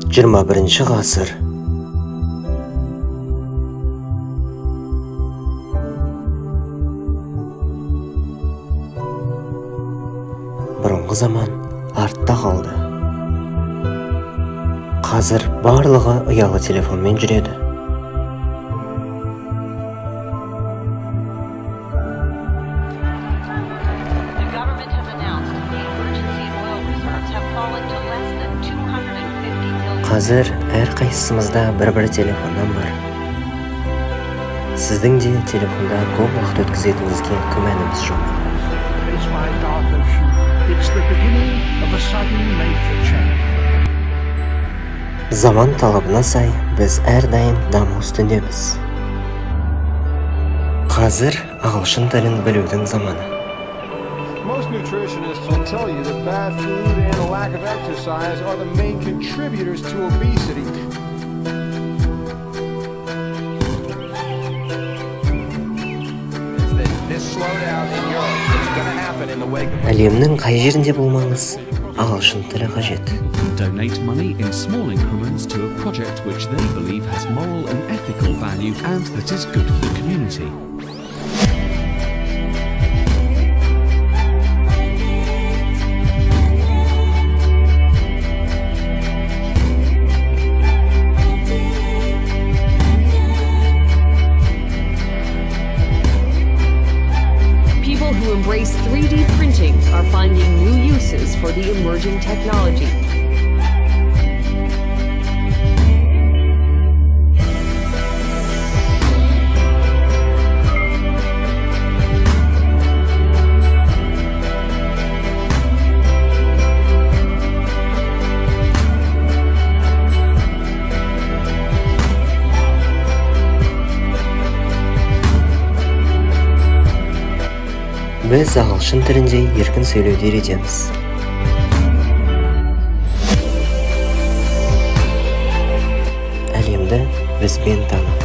21 ғасыр. Бұрынғы заман артта қалды. Қазір барлығы ұялы телефонмен жүреді. Қазір әр қайсымызда бір телефоннан бар. Сіздің де телефонда көп уақыт өткізетініңізге күмәніміз жоқ. Заман талабына сай, біз әрдайым даму үстіндеміз. Қазір ағылшын тілін білудің заманы. Most nutritionists will tell you that bad food and a lack of exercise are the main contributors to obesity. This slowdown in Europe is going to happen in the wake of... Әлемнің қай жерінде болмаңыз, ағылшын тілі қажет. Donate money in small increments to a project which they believe has moral and ethical value and that is good for the community. People who embrace 3D printing are finding new uses for the emerging technology. Біз ағылшын тілінде еркін сөйлеуді үйретеміз. Әлемді бізбен тану.